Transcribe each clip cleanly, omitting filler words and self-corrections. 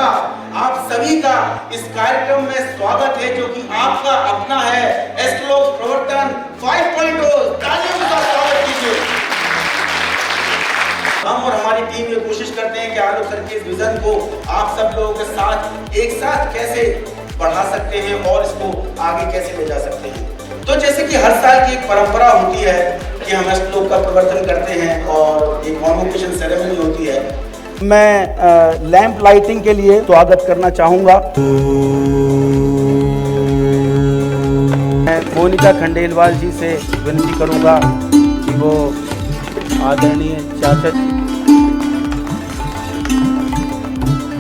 नमस्कार। आप सभी का इस कार्यक्रम में स्वागत है जो कि आपका अपना है एस्ट्रोलोग प्रवर्तन 5.0। तालियों के साथ स्वागत कीजिए। हम और हमारी टीम ये कोशिश करते हैं कि आलोक सर के इस विजन को आप सब लोगों के साथ एक साथ कैसे बढ़ा सकते हैं और इसको आगे कैसे ले जा सकते हैं। तो जैसे कि हर साल की एक परंपरा होती है कि हम एस्ट्रोलोग का प्रवर्तन करते हैं और एक कॉन्वोकेशन सेरेमनी होती है। मैं लैंप लाइटिंग के लिए स्वागत करना चाहूंगा। मैं मोनिका खंडेलवाल जी से विनती करूंगा कि वो आदरणीय चाचा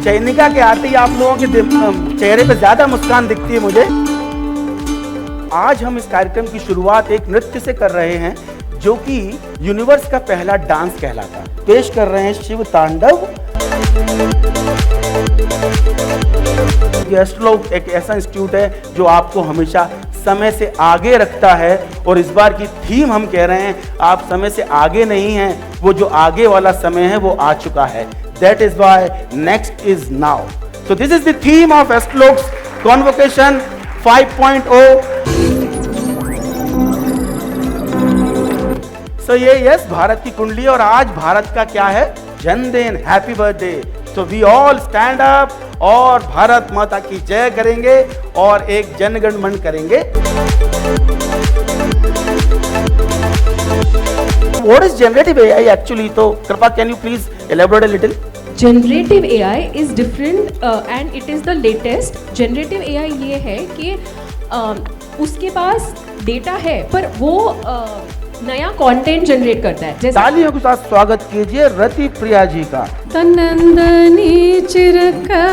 चयनिका के आते ही आप लोगों के चेहरे पे ज्यादा मुस्कान दिखती है मुझे। आज हम इस कार्यक्रम की शुरुआत एक नृत्य से कर रहे हैं जो कि यूनिवर्स का पहला डांस कहलाता है। पेश कर रहे हैं शिव तांडव। एस्ट्रोलॉग एक ऐसा इंस्टीट्यूट है जो आपको हमेशा समय से आगे रखता है और इस बार की थीम हम कह रहे हैं आप समय से आगे नहीं हैं, वो जो आगे वाला समय है वो आ चुका है। That is why next is now. So this is the theme of Astrolog's Convocation 5.0. So ये यस भारत की कुंडली और आज भारत का क्या है जन्मदिन। Happy birthday. So we all stand up और भारत माता की जय करेंगे और एक जनगण मन करेंगे। What is generative AI actually? तो कृपा can you please elaborate a little? Generative AI is different and it is the latest. Generative AI ये है कि उसके पास डेटा है पर वो नया कंटेंट जनरेट करता है। जैसे तालियों के साथ स्वागत कीजिए रति प्रिया जी का। तन्नंदनी चिरका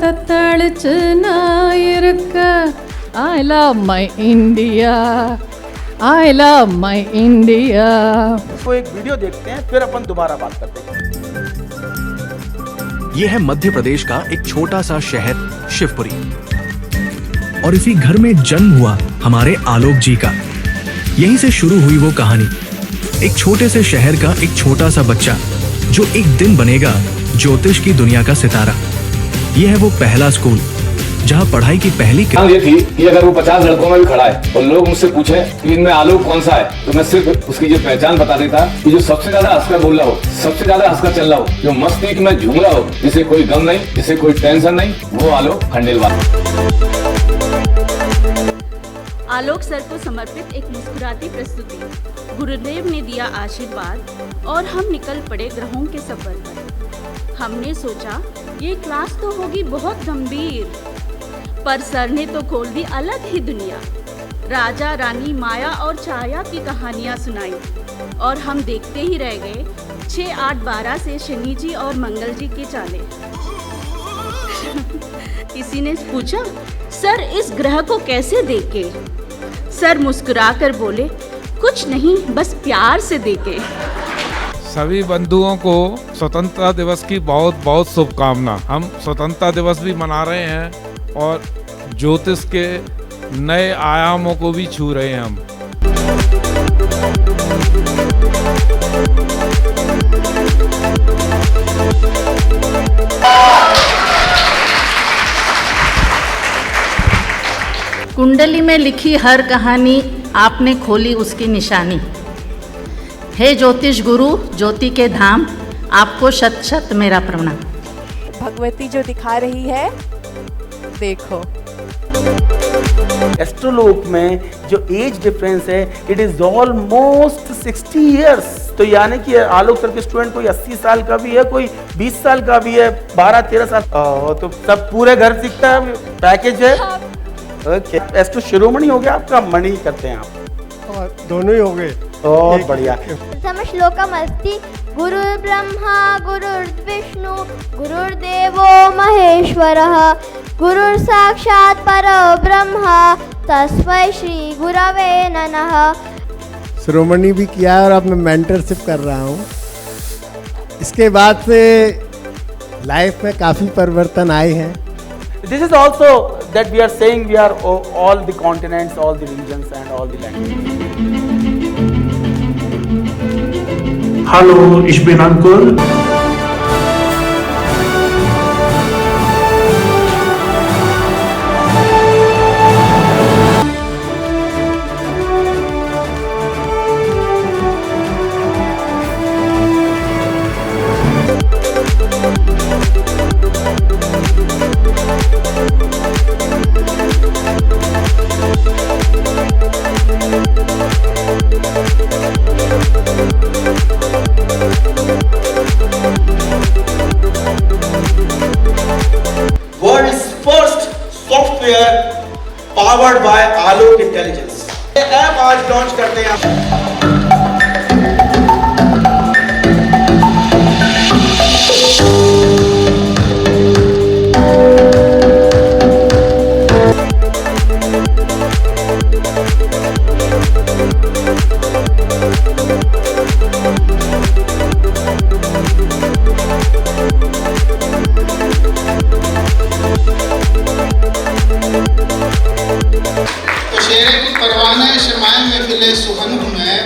तत्तड़ चनायरका I love my India, I love my India। इसको एक वीडियो देखते हैं फिर अपन दोबारा बात करते हैं। यह है मध्य प्रदेश का एक छोटा सा शहर शिवपुरी और इसी घर में जन्म हुआ हमारे आलोक जी का। यहीं से शुरू हुई वो कहानी, एक छोटे से शहर का एक छोटा सा बच्चा जो एक दिन बनेगा ज्योतिष की दुनिया का सितारा। यह है वो पहला स्कूल जहाँ पढ़ाई की पहली ये थी कि अगर वो 50 लड़कों में भी खड़ा है और लोग मुझसे पूछे कि इनमें आलोक कौन सा है तो मैं सिर्फ उसकी जो पहचान बता देता कि जो सबसे ज्यादा हंसकर बोल रहा हो, सबसे ज्यादा हंसकर चल रहा हो, जो मस्ती में झूम रहा हो, जिसे कोई गम नहीं, जिसे कोई टेंशन नहीं, वो आलोक खंडेलवाल। आलोक सर को समर्पित एक मुस्कुराती प्रस्तुति। गुरुदेव ने दिया आशीर्वाद और हम निकल पड़े ग्रहों के सफर पर। हमने सोचा ये क्लास तो होगी बहुत गंभीर, पर सर ने तो खोल दी अलग ही दुनिया। राजा रानी माया और छाया की कहानियाँ सुनाई और हम देखते ही रह गए 6, 8, 12 से शनि जी और मंगल जी के चाले। किसी ने पूछा सर इस ग्रह को कैसे देखे? सर मुस्कुराकर बोले कुछ नहीं बस प्यार से देखे। सभी बंधुओं को स्वतंत्रता दिवस की बहुत बहुत शुभकामना। हम स्वतंत्रता दिवस भी मना रहे हैं और ज्योतिष के नए आयामों को भी छू रहे हैं हम। कुंडली में लिखी हर कहानी आपने खोली उसकी निशानी। हे ज्योतिष गुरु ज्योति के धाम, आपको शत शत मेरा प्रणाम। भगवती जो दिखा रही है देखो। एस्ट्रोलॉग में जो एज डिफरेंस है इट इज ऑलमोस्ट 60 इयर्स। तो यानी कि आलोक सर के स्टूडेंट कोई 80 साल का भी है, कोई 20 साल का भी है, 12-13 साल। तो सब पूरे घर सीखता है, पैकेज है। ओके, एस्ट्रो शिरोमणि हो गया आपका, मणि करते हैं आप? और दोनों ही हो गए। बहुत बढ़िया। प्रथम श्लोकमस्ति गुरु ब्रह्मा गुरुर्विष्णु गुरुर्देवो महेश्वरः गुरुर् साक्षात् परब्रह्म तस्मै श्री गुरवे नमः। शिरोमणि भी किया है और अब मैं मेंटरशिप कर रहा हूँ। इसके बाद से लाइफ में काफ़ी परिवर्तन आए हैं। This is also that we are saying we are all the continents, all the regions and all the languages. Hallo, ich bin Ankur. Powered by Alok intelligence. App आज लॉन्च करते हैं।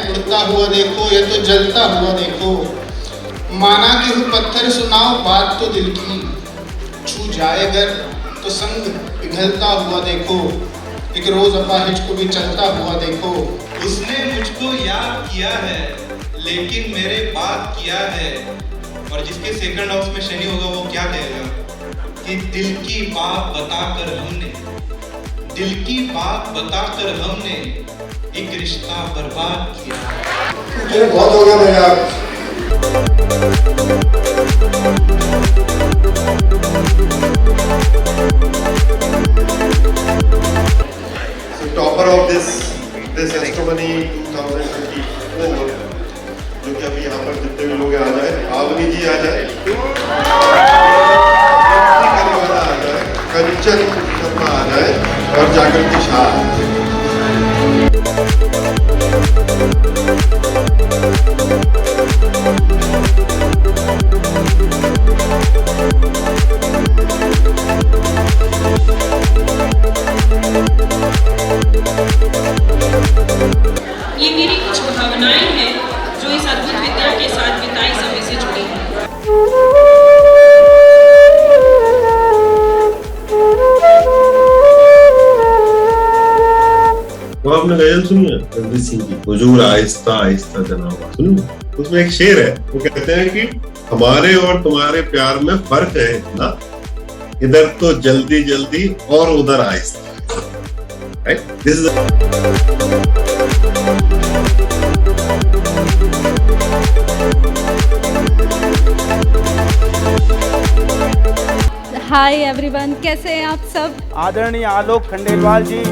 उड़ता हुआ देखो या तो जलता हुआ देखो, माना कि हूँ पत्थर सुनाओ बात तो दिल की, छू जाए अगर तो संग पिघलता हुआ देखो, एक रोज अपाहिज को भी चलता हुआ देखो। उसने मुझको याद किया है लेकिन मेरे बात किया है, और जिसके सेकंड हाउस में शनि होगा वो क्या कहेगा कि दिल की बात बताकर हमने एक रिश्ता बर्बाद किया। बहुत हो गया भाई यार। टॉपर ऑफ दिस एस्ट्रोमनी 2020 जो कि अभी यहाँ पर जितने भी लोग आ जाए, आवनी जी आ जाए, आ जाए, कंचन शर्मा आ जाए और जागृति शाह। ये मेरी कुछ भावनाएं हैं जो इस अद्भुत विद्या के साथ बिताए समय से जुड़ी हैं। वो आपने गजल सुनी है जगदीश सिंह की, हुजूर आहिस्ता आहिस्ता जनाब, सुनी? उसमें एक शेर है, वो कहते हैं कि हमारे और तुम्हारे प्यार में फर्क है इतना, इधर तो जल्दी जल्दी और उधर आहिस्ता। Right, this is hi everyone, कैसे हैं आप सब? आदरणीय आलोक खंडेलवाल जी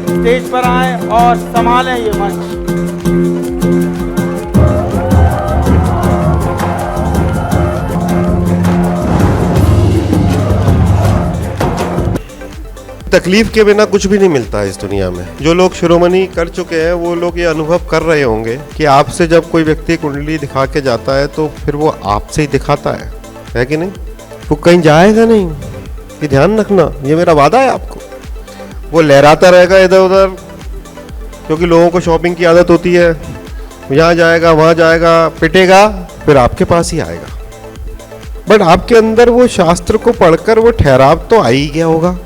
स्टेज पर आए और संभालें ये मंच। तकलीफ के बिना कुछ भी नहीं मिलता है इस दुनिया में। जो लोग शिरोमणि कर चुके हैं वो लोग ये अनुभव कर रहे होंगे कि आपसे जब कोई व्यक्ति कुंडली दिखा के जाता है तो फिर वो आपसे ही दिखाता है कि नहीं? वो कहीं जाएगा नहीं, ये ध्यान रखना, ये मेरा वादा है आपको। वो लहराता रहेगा इधर उधर, क्योंकि लोगों को शॉपिंग की आदत होती है, यहाँ जाएगा वहाँ जाएगा, पिटेगा, फिर आपके पास ही आएगा। बट आपके अंदर वो शास्त्र को पढ़कर वो ठहराव तो आ ही गया होगा,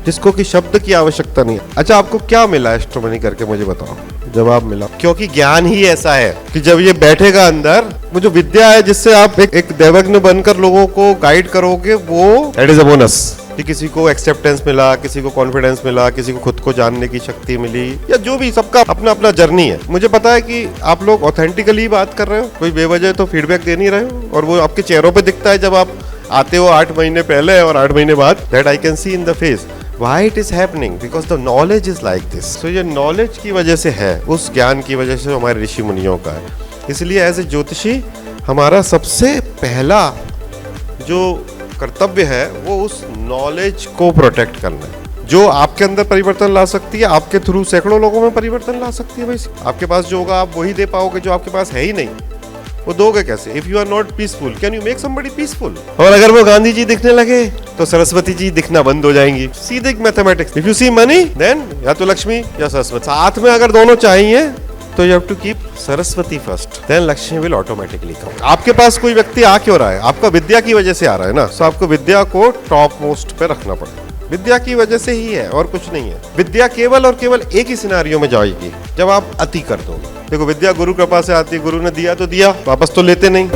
जिसको कि शब्द की आवश्यकता नहीं है। अच्छा, आपको क्या मिला एस्ट्रोमनी करके, मुझे बताओ। जवाब मिला, क्योंकि ज्ञान ही ऐसा है कि जब ये बैठेगा अंदर, वो जो विद्या है जिससे आप एक देवज्ञ बनकर लोगों को गाइड करोगे, वो दैट इज अ बोनस। कि किसी को एक्सेप्टेंस मिला, किसी को कॉन्फिडेंस मिला, किसी को खुद को जानने की शक्ति मिली, या जो भी, सबका अपना अपना जर्नी है। मुझे पता है कि आप लोग ऑथेंटिकली बात कर रहे हो, कोई बेवजह तो फीडबैक दे नहीं रहे हो, और वो आपके चेहरों पे दिखता है जब आप आते हो 8 महीने पहले और 8 महीने बाद। That I can see in the face why it is happening, because the knowledge is like this। so ये knowledge की वजह से है, उस ज्ञान की वजह से हमारे ऋषि मुनियों का है। इसलिए एज ए ज्योतिषी हमारा सबसे पहला जो कर्तव्य है वो उस नॉलेज को प्रोटेक्ट करना है, जो आपके अंदर परिवर्तन ला सकती है, आपके थ्रू सैकड़ों लोगों में परिवर्तन ला सकती है। भाई आपके पास जो होगा आप वही दे पाओगे, जो आपके पास है ही नहीं वो दोगे कैसे? If you are not peaceful, can you make somebody peaceful? और अगर वो गांधी जी दिखने लगे तो सरस्वती जी दिखना बंद हो जाएंगी। सीधे mathematics, if you see money then या तो लक्ष्मी या सरस्वती। साथ में अगर दोनों चाहिए तो you have to keep Saraswati first, then Lakshmi will automatically come. आपके पास कोई व्यक्ति आ क्यों रहा है? आपका विद्या की वजह से आ रहा है ना, तो आपको विद्या को टॉप मोस्ट पे रखना पड़ेगा। विद्या की वजह से ही है और कुछ नहीं है। विद्या केवल और केवल एक ही सिनेरियो में जाएगी, जब आप अति कर दोगे। देखो, विद्या गुरु कृपा से आती है, गुरु ने दिया तो दिया, वापस तो लेते नहीं।